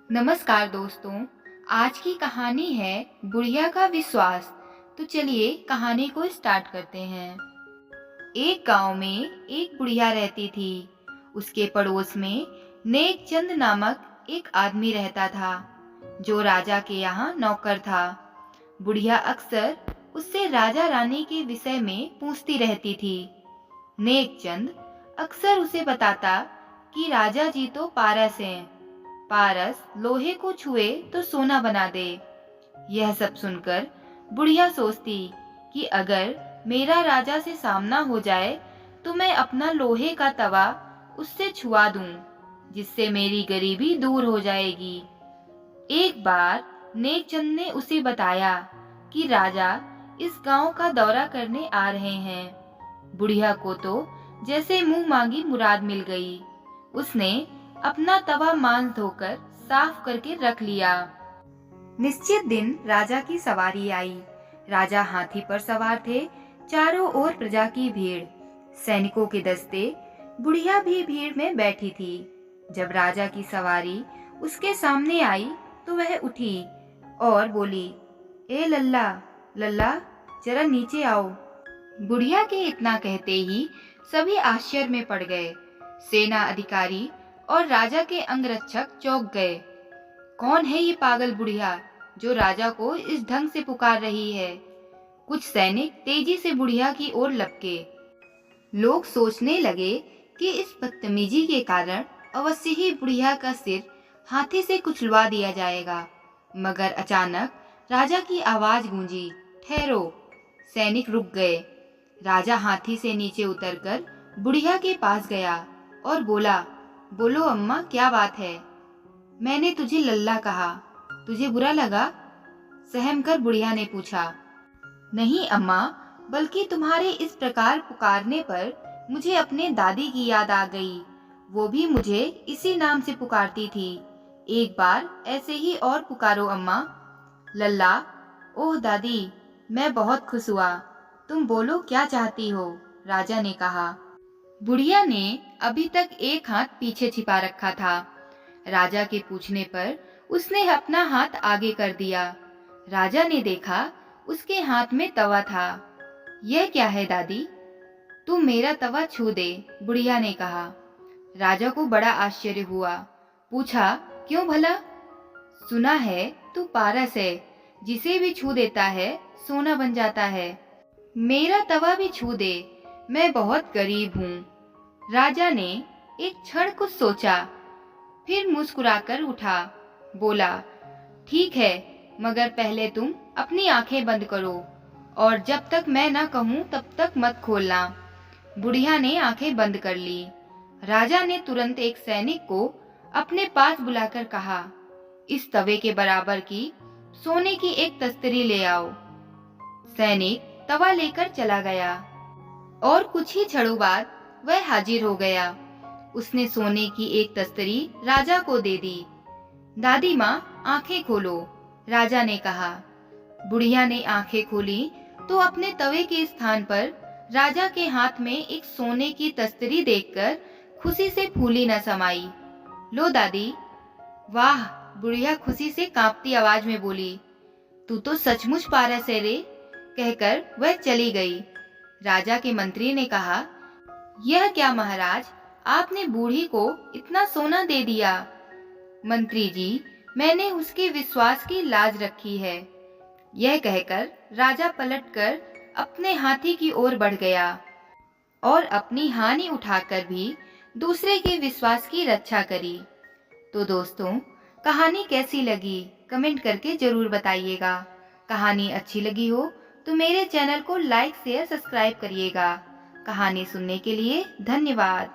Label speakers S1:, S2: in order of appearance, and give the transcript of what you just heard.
S1: नमस्कार दोस्तों। आज की कहानी है बुढ़िया का विश्वास। तो चलिए कहानी को स्टार्ट करते हैं। एक गांव में एक बुढ़िया रहती थी। उसके पड़ोस में नेकचंद नामक एक आदमी रहता था, जो राजा के यहाँ नौकर था। बुढ़िया अक्सर उससे राजा रानी के विषय में पूछती रहती थी। नेकचंद अक्सर उसे बताता कि राजा जी तो पारस हैं, पारस लोहे को छुए तो सोना बना दे। यह सब सुनकर बुढ़िया सोचती कि अगर मेरा राजा से सामना हो जाए तो मैं अपना लोहे का तवा उससे छुआ दूं, जिससे मेरी गरीबी दूर हो जाएगी। एक बार नेकचंद ने उसे बताया कि राजा इस गांव का दौरा करने आ रहे हैं। बुढ़िया को तो जैसे मुंह मांगी मुराद मिल गई। उसने अपना तवा मांस धोकर साफ करके रख लिया। निश्चित दिन राजा की सवारी आई। राजा हाथी पर सवार थे। चारों ओर प्रजा की भीड़, सैनिकों के दस्ते। बुढ़िया भी भीड़ में बैठी थी। जब राजा की सवारी उसके सामने आई तो वह उठी और बोली, ए लल्ला, लल्ला जरा नीचे आओ। बुढ़िया के इतना कहते ही सभी आश्चर्य में पड़ गए। सेना अधिकारी और राजा के अंगरक्षक चौंक गए। कौन है ये पागल बुढ़िया जो राजा को इस ढंग से पुकार रही है? कुछ सैनिक तेजी से बुढ़िया की ओर लपके। लोग सोचने लगे कि इस बदतमीजी के कारण अवश्य ही बुढ़िया का सिर हाथी से कुचलवा दिया जाएगा। मगर अचानक राजा की आवाज गूंजी, ठहरो। सैनिक रुक गए। राजा हाथी से नीचे उतरकर बुढ़िया के पास गया और बोला, बोलो अम्मा, क्या बात है? मैंने तुझे लल्ला कहा, तुझे बुरा लगा? सहम कर बुढ़िया ने पूछा। नहीं अम्मा, बल्कि तुम्हारे इस प्रकार पुकारने पर मुझे अपने दादी की याद आ गई। वो भी मुझे इसी नाम से पुकारती थी। एक बार ऐसे ही और पुकारो अम्मा। लल्ला, ओह दादी, मैं बहुत खुश हुआ। तुम बोलो, क्या चाहती हो? राजा ने कहा। बुढ़िया ने अभी तक एक हाथ पीछे छिपा रखा था। राजा के पूछने पर उसने अपना हाथ आगे कर दिया। राजा ने देखा उसके हाथ में तवा था। यह क्या है दादी? तू मेरा तवा छू दे, बुढ़िया ने कहा। राजा को बड़ा आश्चर्य हुआ। पूछा, क्यों भला? सुना है तू पारस है, जिसे भी छू देता है सोना बन जाता है। मेरा तवा भी छू दे, मैं बहुत गरीब हूँ। राजा ने एक क्षण कुछ सोचा, फिर मुस्कुराकर उठा। बोला, ठीक है, मगर पहले तुम अपनी आंखें बंद करो और जब तक मैं ना कहूँ तब तक मत खोलना। बुढ़िया ने आंखें बंद कर ली। राजा ने तुरंत एक सैनिक को अपने पास बुलाकर कहा, इस तवे के बराबर की सोने की एक तस्तरी ले आओ। सैनिक तवा लेकर चला गया और कुछ ही क्षणों बाद वह हाजिर हो गया। उसने सोने की एक तस्तरी राजा को दे दी। दादी माँ, आंखें खोलो, राजा ने कहा। बुढ़िया ने आंखें खोली तो अपने तवे के स्थान पर राजा के हाथ में एक सोने की तस्तरी देखकर खुशी से फूली न समाई। लो दादी। वाह, बुढ़िया खुशी से कांपती आवाज में बोली, तू तो सचमुच पारस है रे। कहकर वह चली गई। राजा के मंत्री ने कहा, यह क्या महाराज, आपने बूढ़ी को इतना सोना दे दिया? मंत्री जी, मैंने उसके विश्वास की लाज रखी है। यह कहकर राजा पलटकर अपने हाथी की ओर बढ़ गया और अपनी हानि उठाकर भी दूसरे के विश्वास की रक्षा करी। तो दोस्तों, कहानी कैसी लगी कमेंट करके जरूर बताइएगा। कहानी अच्छी लगी हो तो मेरे चैनल को लाइक शेयर सब्सक्राइब करिएगा। कहानी सुनने के लिए धन्यवाद।